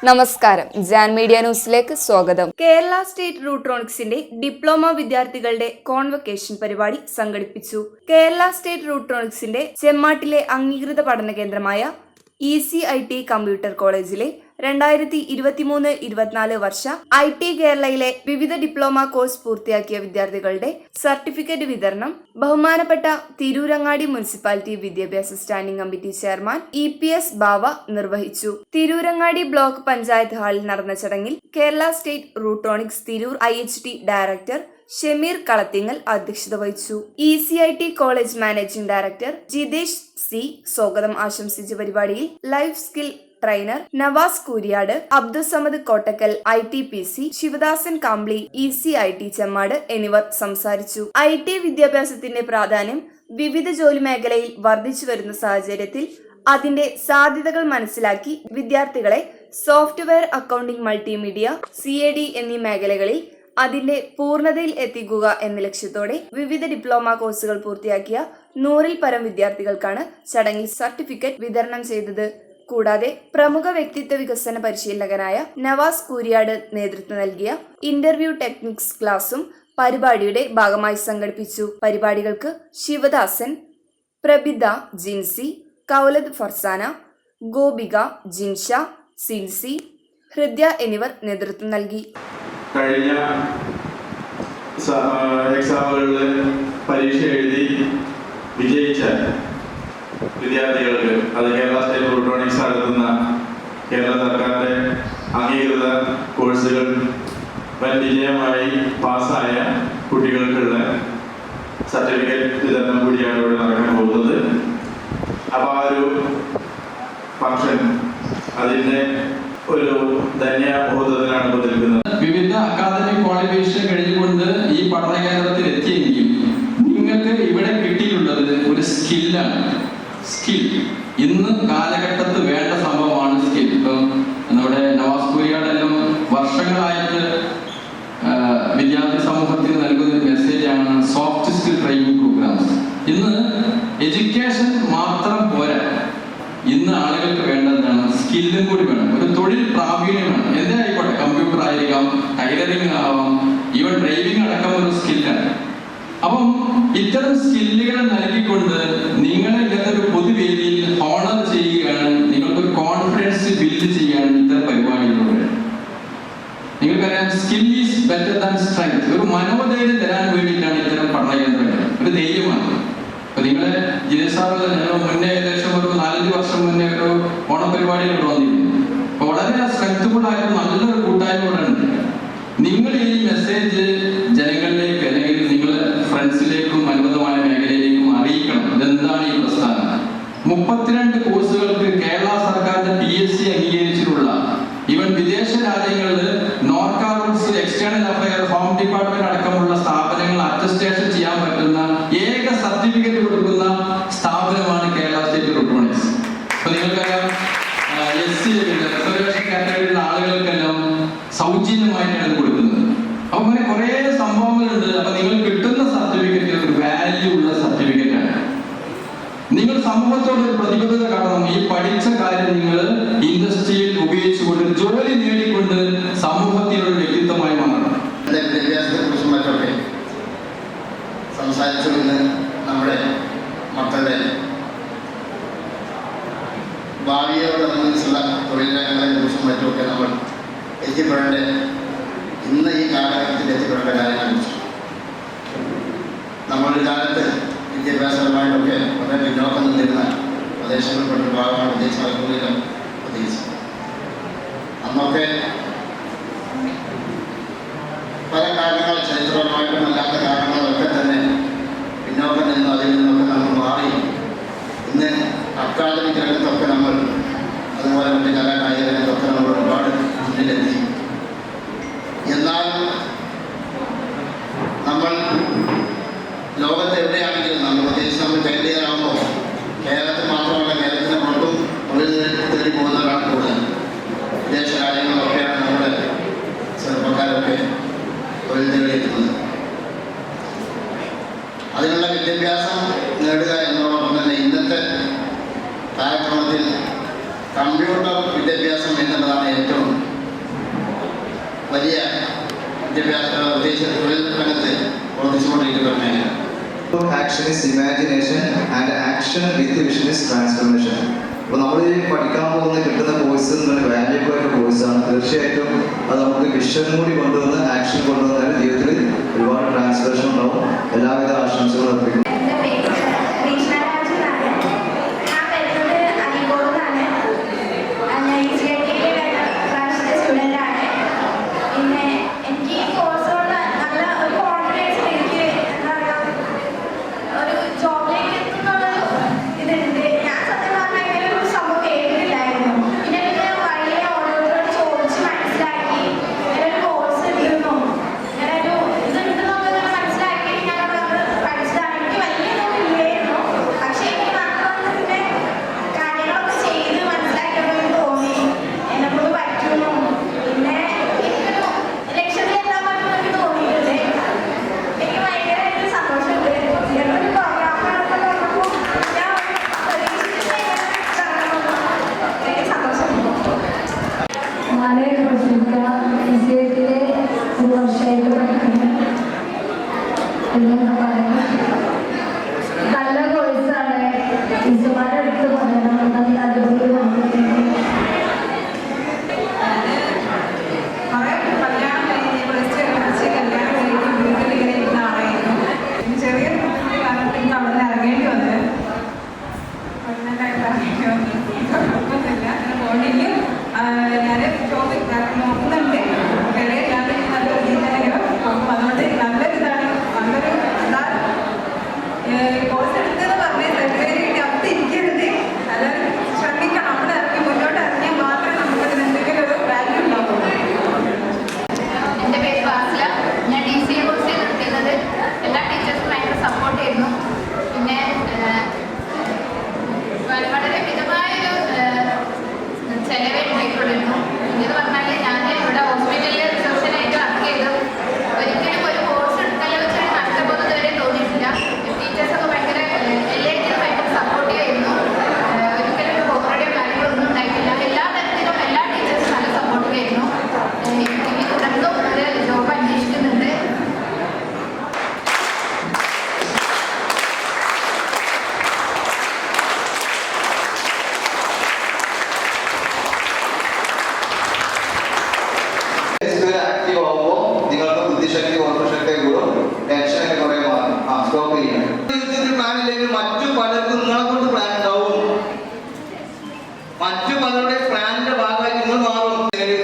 നമസ്കാരം, ജാൻ മീഡിയ ന്യൂസിലേക്ക് സ്വാഗതം. കേരള സ്റ്റേറ്റ് റൂട്രോണിക്സിന്റെ ഡിപ്ലോമ വിദ്യാർത്ഥികളുടെ കോൺവക്കേഷൻ പരിപാടി സംഘടിപ്പിച്ചു. കേരള സ്റ്റേറ്റ് റൂട്രോണിക്സിന്റെ ചെമ്മാട്ടിലെ അംഗീകൃത പഠന കേന്ദ്രമായ ECIT കമ്പ്യൂട്ടർ കോളേജിലെ 2023-24 വർഷ IT കേരളയിലെ വിവിധ ഡിപ്ലോമ കോഴ്സ് പൂർത്തിയാക്കിയ വിദ്യാർത്ഥികളുടെ സർട്ടിഫിക്കറ്റ് വിതരണം ബഹുമാനപ്പെട്ട തിരൂരങ്ങാടി മുനിസിപ്പാലിറ്റി വിദ്യാഭ്യാസ standing committee chairman EPS Bava നിർവഹിച്ചു. തിരൂരങ്ങാടി ബ്ലോക്ക് പഞ്ചായത്ത് ഹാളിൽ നടന്ന ചടങ്ങിൽ Kerala state Rutronix Tirur IHT director Shameer Kalathingal അധ്യക്ഷത വഹിച്ചു. ECIT college managing director Jithesh C സ്വാഗതം ആശംസിച്ച പരിപാടിയിൽ life skill trainer Navas Kooriyad, Abdussamad Kottakkal ITPC, Sivadasan Kambli ECIT Chemmad എന്നിവർ സംസാരിച്ചു. IT വിദ്യാഭ്യാസത്തിന്റെ പ്രാധാന്യം വിവിധ ജോലി മേഖലയിൽ വർദ്ധിച്ചു വരുന്ന സാഹചര്യത്തിൽ അതിന്റെ സാധ്യതകൾ മനസ്സിലാക്കി വിദ്യാർത്ഥികളെ സോഫ്റ്റ്വെയർ അക്കൗണ്ടിംഗ്, മൾട്ടിമീഡിയ, CAD എന്നീ മേഖലകളിൽ അതിന്റെ പൂർണ്ണതയിൽ എത്തിക്കുക എന്ന ലക്ഷ്യത്തോടെ വിവിധ ഡിപ്ലോമ കോഴ്സുകൾ പൂർത്തിയാക്കിയ 100-ൽ പരം വിദ്യാർത്ഥികൾക്കാണ് ചടങ്ങിൽ സർട്ടിഫിക്കറ്റ് വിതരണം ചെയ്തത്. കൂടാതെ പ്രമുഖ വ്യക്തിത്വ വികസന പരിശീലകനായ നവാസ് കൂരിയാട് നേതൃത്വം നൽകിയ ഇന്റർവ്യൂ ടെക്നിക്സ് ക്ലാസും പരിപാടിയുടെ ഭാഗമായി സംഘടിപ്പിച്ചു. പരിപാടികൾക്ക് ശിവദാസൻ, പ്രബിത ജിൻസി, കൗലദ് ഫർസാന, ഗോപിക, ജിൻഷ, സിൻസി, ഹൃദയ എന്നിവർ നേതൃത്വം നൽകി. കഴിഞ്ഞ എക്സാമുകളിൽ പരീക്ഷ എഴുതി വിജയിച്ച വിദ്യാർത്ഥികൾക്ക്, അത് കേരള സ്റ്റേറ്റ് റൂട്രോണിക്സ് നടത്തുന്ന കേരള സർക്കാരിൻ്റെ അംഗീകൃത കോഴ്സുകൾ വൻ വിജയമായി പാസ്സായ കുട്ടികൾക്കുള്ള സർട്ടിഫിക്കറ്റ് വിതരണം കൂടിയാണ് ഇവിടെ നടക്കാൻ പോകുന്നത്. അപ്പോൾ ആ ഒരു ഫംഗ്ഷൻ അതിൻ്റെ ഒരു ധന്യബോധത്തിലാണ് നിൽക്കുന്നത്. വിവിധ അക്കാദമിക് ക്വാളിഫിക്കേഷൻ കഴിഞ്ഞുകൊണ്ട് ഈ പഠന കേന്ദ്രത്തിൽ എത്തിയെങ്കിൽ നിങ്ങൾക്ക് ഇവിടെ കിട്ടിയിട്ടുള്ളത് ഒരു സ്കില്ലാണ്. സ്കിൽ ഇന്ന് കാലഘട്ടത്ത് വേണ്ട സംഭവമാണ് സ്കിൽ. ഇപ്പം നമ്മുടെ നവാസ് കൂരിയാടെല്ലാം വർഷങ്ങളായിട്ട് വിദ്യാർത്ഥി സമൂഹത്തിന് നൽകുന്ന ഒരു മെസ്സേജാണ് സോഫ്റ്റ് സ്കിൽ ട്രെയിനിങ് പ്രോഗ്രാംസ്. ഇന്ന് എഡ്യൂക്കേഷൻ മാത്രം പോരാ, ഇന്ന് ആളുകൾക്ക് വേണ്ടതാണ് സ്കില്ലും കൂടി വേണം. ഒരു തൊഴിൽ പ്രാവീണ്യം വേണം. എന്തായിക്കോട്ടെ, കമ്പ്യൂട്ടർ ആയിരിക്കാം, ടൈലറിംഗ് ആവാം, ഈവൻ ഡ്രൈവിംഗ് അടക്കം ഒരു സ്കില്ലാണ്. അപ്പം ഇത്തരം സ്കില്ലുകൾ നൽകിക്കൊണ്ട് നിങ്ങളെ ഇങ്ങനൊരു പൊതുവേദിയിൽ ഓണർ ചെയ്യുകയാണ്, നിങ്ങൾക്കൊരു കോൺഫിഡൻസ് ബിൽഡ് ചെയ്യാണ് ഇത്തരം പരിപാടികളിലൂടെ. നിങ്ങൾക്കറിയാം, skill is better than strength. ഒരു മനോധൈര്യം തരാൻ വേണ്ടിയിട്ടാണ് ഇത്തരം പഠന കേന്ദ്രങ്ങൾ. ഒരു ധൈര്യമാണ്. അപ്പൊ നിങ്ങളെ ജിനസാറ് മുന്നേ ഏകദേശം ഒരു 4-5 വർഷം മുന്നേ ഒരു ഓണപരിപാടികൾ വന്നിരുന്നു. അപ്പൊ വളരെ സ്ട്രെങ്ത്ഫുൾ ആയിട്ട് നല്ലൊരു കൂട്ടായ്മ ഇവിടെ ഉണ്ട്. നിങ്ങൾ ഈ മെസ്സേജ് ജനങ്ങളിലേക്ക് അല്ലെങ്കിൽ നിങ്ങളെ ഫ്രണ്ട്സിലേക്കും അനുബന്ധമായ മേഖലയിലേക്കും അറിയിക്കണം. ഇതെന്താണ് ഈ പ്രസ്ഥാനം? 32 കോഴ്സുകൾക്ക് കേരള സർക്കാരിന്റെ PSC അംഗീകരിച്ചിട്ടുള്ള, ഈവൻ വിദേശ രാജ്യങ്ങളിൽ Norka rules, external affair, home department അടക്കമുള്ള സ്ഥാപനങ്ങൾ അറ്റസ്റ്റേഷൻ ചെയ്യാൻ പറ്റുന്ന ഏക സർട്ടിഫിക്കറ്റ് കൊടുക്കുന്ന സ്ഥാപനമാണ് കേരള സ്റ്റേറ്റ് റൂട്രോണിക്സ്. അപ്പൊ നിങ്ങൾക്കറിയാം, SC റിസർവേഷൻ കാറ്റഗറിയിലുള്ള ആളുകൾക്കെല്ലാം സൗജന്യമായിട്ടാണ് കൊടുക്കുന്നത്. അപ്പൊ അങ്ങനെ കുറെ സംഭവങ്ങളുണ്ട്. അപ്പൊ നിങ്ങൾ കിട്ടുന്ന സർട്ടിഫിക്കറ്റ് ഒരു വാല്യൂ ഉള്ള സർട്ടിഫിക്കറ്റ് ആണ്. നിങ്ങൾ സമൂഹത്തോട് ഒരു പ്രതിബദ്ധത കാണണം. ഈ പഠിച്ച കാര്യം നിങ്ങൾ ഇൻഡസ്ട്രിയിൽ ഉപയോഗിച്ചുകൊണ്ട് ജോലി നേടിക്കൊണ്ട് സമൂഹത്തിനൊരു വ്യക്തിത്വമായി മാറണം. വിദ്യാഭ്യാസത്തെ കുറിച്ചും മറ്റൊക്കെ സംസാരിച്ചുകൊണ്ട് നമ്മുടെ മക്കളുടെ ഭാവിയോടനുബന്ധിച്ചുള്ള തൊഴിലിനങ്ങളെ കുറിച്ചും മറ്റുമൊക്കെ നമ്മൾ എത്തിപ്പെടേണ്ട, ഇന്ന് ഈ കാലഘട്ടത്തിൽ എത്തിപ്പെടേണ്ട കാര്യങ്ങളെക്കുറിച്ച് നമ്മളൊരു കാലത്ത് വിദ്യാഭ്യാസപരമായിട്ടൊക്കെ വളരെ പിന്നോക്കം നിന്നിരുന്ന പ്രദേശങ്ങളിൽപ്പെട്ടൊരു ഭാഗമാണ് പ്രത്യേകിച്ച് മലപ്പുറം പ്രത്യേകിച്ച്. അന്നൊക്കെ പല കാരണങ്ങൾ, ചരിത്രപരമായിട്ടും അല്ലാത്ത കാരണങ്ങളൊക്കെ തന്നെ പിന്നോക്കം നിന്ന് അതിൽ നിന്നൊക്കെ നമ്മൾ മാറി ഇന്ന് അക്കാദമിക് രംഗത്തൊക്കെ നമ്മൾ, അതുപോലെ മറ്റ് കലാകായിക രംഗത്തൊക്കെ നമ്മൾ ഒരുപാട് മുന്നിലെത്തി. എന്നാൽ നമ്മൾ ലോകത്ത് എവിടെയാണെങ്കിലും നമ്മൾ പ്രത്യേകിച്ച് നമ്മൾ കേരളീയരാകുമ്പോൾ കേരളത്തിൽ മാത്രമല്ല, കേരളത്തിന് പുറത്തും തൊഴിൽ തേടി പോകുന്നവരാണ് കൂടുതൽ. വിദേശ രാജ്യങ്ങളിലൊക്കെയാണ് നമ്മുടെ ചെറുപ്പക്കാരൊക്കെ തൊഴിൽ തേടിയെത്തുന്നത്. അതിനുള്ള വിദ്യാഭ്യാസം നേടുക എന്നതോടൊപ്പം തന്നെ ഇന്നത്തെ കാര്യക്രമത്തിൽ കമ്പ്യൂട്ടർ വിദ്യാഭ്യാസം എന്നുള്ളതാണ് ഏറ്റവും വലിയ വിദ്യാഭ്യാസ വിദേശ തൊഴിൽ രംഗത്ത് പ്രവർത്തിച്ചുകൊണ്ടിരിക്കുന്ന മേഖല. Action is imagination and action with vision is transformation. അപ്പോൾ നമ്മൾ പഠിക്കാൻ പോകുന്ന കിട്ടുന്ന കോഴ്സ് എന്നുള്ള വാല്യൂബിൾ ആയിട്ടുള്ള കോഴ്സാണ്. തീർച്ചയായിട്ടും അത് നമുക്ക് വിഷൻ കൂടി കൊണ്ടുവന്ന് ആക്ഷൻ കൊണ്ടുവന്നാൽ ജീവിതത്തിൽ ഒരുപാട് ട്രാൻസ്ഫോർമേഷൻ ഉണ്ടാവും. എല്ലാവിധ ആശംസകളും അർപ്പിക്കുന്നു. നല്ല കോഴ്സാണ്. ടീച്ചർമാരുടെ അടുത്ത് പറയണം അതുപോലെ ചെറിയ കാലത്ത് അവിടെ നിന്ന് ഇറങ്ങേണ്ടി വന്നത് പോകണമെങ്കിൽ ഞാൻ ജോബ് നോക്കുന്നുണ്ട്. ഇടയില്ലാതെ നല്ലൊരു ജീവിതം അപ്പം അതുകൊണ്ട് നല്ലൊരിതാണ്, നല്ലൊരു എന്താ കോഴ്സ് എടുത്തതെന്ന് പറഞ്ഞ് സർട്ടിഫിക്കറ്റ് കിട്ടി അത് ഇരിക്കരുത്. എല്ലാവരും ശ്രമിക്കണം. അവിടെ ഇറങ്ങി മുന്നോട്ട് ഇറങ്ങിയാൽ മാത്രമേ നമുക്കതിന് എന്തെങ്കിലും ഒരു വാല്യൂ ഉണ്ടാവുള്ളൂ. എൻ്റെ പേര് വാസില. ഞാൻ DCA കോഴ്സ് ചെയ്തിരിക്കുന്നത്. എല്ലാ ടീച്ചേഴ്സും ഭയങ്കര സപ്പോർട്ട് ചെയ്യുന്നു. പിന്നെ വളരെ മിതമായൊരു ചെലവേ ഉണ്ടായിട്ടുള്ളൂ. ഇതെന്ന് പറഞ്ഞാൽ ഞാൻ ഇവിടെ ഹോസ്പിറ്റലിൽ റിസപ്ഷനായിട്ട് വർക്ക് ചെയ്തു. ഒരിക്കലും ഒരു കോഴ്സ് എടുക്കല്ലോ വെച്ചാൽ നഷ്ടപ്പെടുന്നത് വരെ തോന്നിയിട്ടില്ല. ടീച്ചേഴ്സൊക്കെ ഭയങ്കര എല്ലാത്തിനും ഭയങ്കര സപ്പോർട്ടീവ് ആയിരുന്നു. ഒരിക്കലും ഒരു ഓവറേഡിയോ കാര്യങ്ങളൊന്നും ഉണ്ടായിട്ടില്ല. എല്ലാ തരത്തിലും എല്ലാ ടീച്ചേഴ്സും നല്ല സപ്പോർട്ടീവ് ആയിരുന്നു. ഇനി തുടർന്നും ഒരു ജോബ് അന്വേഷിക്കുന്നുണ്ട്. ആക്റ്റീവ് ആവുമ്പോൾ നിങ്ങൾക്ക് ബുദ്ധിശക്തി ഓർമ്മശക്തി കൂടും. ടെൻഷനൊക്കെ കുറെ മാറും. സ്റ്റോപ്പ് ചെയ്യണം. പ്ലാനില്ലെങ്കിൽ മറ്റു പലർക്കും നിങ്ങളെ കൊണ്ട് പ്ലാൻ ഉണ്ടാവും. മറ്റു പലരുടെ പ്ലാനിന്റെ ഭാഗമായി നിങ്ങൾ മാറും.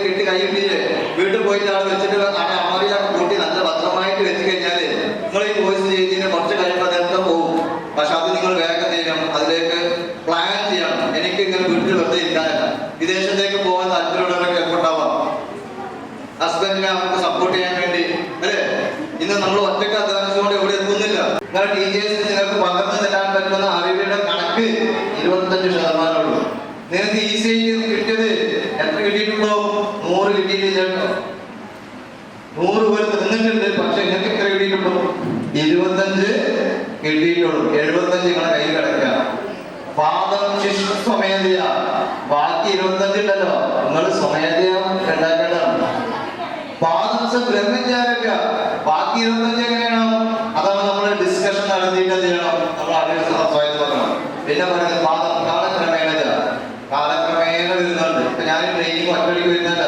കിട്ടി കൈയിട്ടില്ലേ വീട്ടിൽ പോയിട്ട് ആൾ വെച്ചിട്ട് അമ്മറിയൊക്കെ കൂട്ടി നല്ല ഭദ്രമായിട്ട് വെച്ച് കഴിഞ്ഞാൽ നിങ്ങൾ ഈ കോഴ്സ് ചെയ്തതിന് കുറച്ച് കഴിയുമ്പോൾ അതൊക്കെ പോകും. പക്ഷെ അത് നിങ്ങൾ വേഗം ചെയ്യണം. അതിലേക്ക് പ്ലാൻ ചെയ്യണം. എനിക്ക് ഇങ്ങനെ വീട്ടിൽ വെറുതെ ഇരിക്കാനല്ല. വിദേശത്തേക്ക് പോകാൻ താല്പര്യമുള്ളവരൊക്കെ എപ്പോഴുണ്ടാവാം. ഹസ്ബൻഡിനെ അവർക്ക് സപ്പോർട്ട് ചെയ്യാൻ വേണ്ടി അല്ലേ? ഇന്ന് നമ്മൾ ഒറ്റയ്ക്ക് അധ്വാനിച്ചുകൊണ്ട് എവിടെ എത്തുന്നില്ല. നിങ്ങളുടെ ടീച്ചേഴ്സിന് നിങ്ങൾക്ക് പകർന്നു തരാൻ പറ്റുന്ന അറിവിന്റെ കണക്ക് 25% ഉള്ളൂ. നിങ്ങൾക്ക് ഈസി ആയിട്ട് കിട്ടിയത് എത്ര കിട്ടിയിട്ടുണ്ടോ? 100 കിട്ടിയിട്ടില്ല. 100 പോലെ തന്നിട്ടുണ്ട്. പക്ഷെ നിങ്ങൾക്ക് എത്ര കിട്ടിയിട്ടുണ്ടോ? 25 കിട്ടിയിട്ടുള്ളൂ. 75 നിങ്ങളെ കയ്യിൽ കിടക്കുക. പാദം ശിശു സ്വമേധയ. ബാക്കി 25 ഉണ്ടല്ലോ, നിങ്ങൾ സ്വമേധയ ഉണ്ടാക്കേണ്ടതാണ്. പാദംസ ബ്രഹ്മചാരക്ക. ബാക്കി 25 എങ്ങനെയാണ്? അതാണ് നമ്മൾ ഡിസ്കഷൻ നടത്തിയിട്ട് എന്ത് ചെയ്യണം? നമ്മൾ സ്വയത്ത് നോക്കണം. പിന്നെ പറയുന്നത് പാദം കാലക്രമേണ. കാലക്രമേണ വരുന്നുണ്ട്. ഇപ്പൊ ഞാൻ ട്രെയിനിങ് ഒറ്റടിക്ക് വരുന്നല്ല.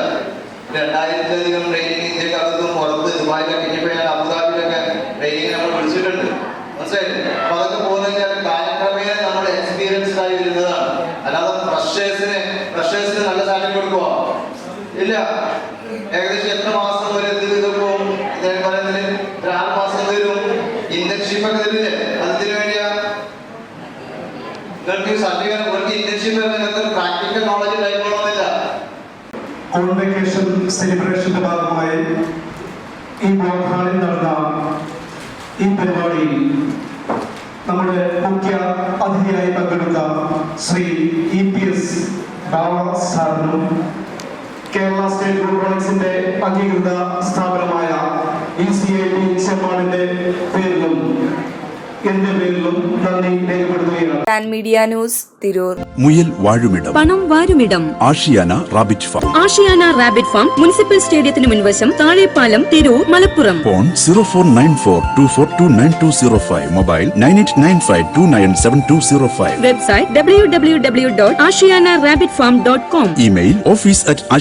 2000-ലധികം ട്രെയിനിങ് ഇന്ത്യക്കകത്തും പുറത്ത് ദുബായിലൊക്കെ ഇനിയിപ്പോ ഞാൻ അബുദാബിയിലൊക്കെ ട്രെയിനിങ് നമ്മൾ വിളിച്ചിട്ടുണ്ട്. മനസ്സിലായില്ലേ? അപ്പൊ അതൊക്കെ പോകുന്ന കാലക്രമേണ നമ്മൾ എക്സ്പീരിയൻസ്ഡ് ആയി വരുന്നതാണ്. അല്ലാതെ ഫ്രഷേഴ്സിന് നല്ല സാലറി കൊടുക്കുമോ? ഇല്ല. ഏകദേശം എത്ര മാസം വരെ ഇതൊക്കെ പോകും? ഇദ്ദേഹം പറയുന്നതിന് ഒരു 6 മാസം തരും. ഇന്റേൺഷിപ്പ് ഒക്കെ തരില്ലേ? അതിന് വേണ്ടിയാ നിങ്ങൾക്ക് സർട്ടിഫിക്കറ്റ് ഇന്റേൺഷിപ്പ് പ്രാക്ടിക്കൽ നോളജ് കൈക്കൊള്ളണമെന്നില്ല. കോൺവെക്കേഷൻ സെലിബ്രേഷന്റെ ഭാഗമായി ഈ ബ്ലോക്ക് ഹാളിൽ നടന്ന ഈ പരിപാടിയിൽ നമ്മുടെ മുഖ്യ അതിഥിയായി പങ്കെടുത്ത ശ്രീ EPS ബാവ സാറിനും കേരള സ്റ്റേറ്റ് ഇലക്ട്രോണിക്സിന്റെ അംഗീകൃത സ്ഥാപനമായ ECIT ചെമ്മാടിന്റെ പേരിലും എന്റെ പേരിലും നന്ദി രേഖപ്പെടുത്തുകയാണ്. San media news Tirur. മുയൽ വാഴുമിടം, പണം വാരുമിടം, Ashiyana rabbit farm, Ashiyana rabbit farm, municipal സ്റ്റേഡിയത്തിന് മുൻവശം, Thazhepalam, Tirur, Malappuram. Phone 049424290205, mobile 9895297205. Website www.ashiyanarabbitfarm.com. Email office@asiana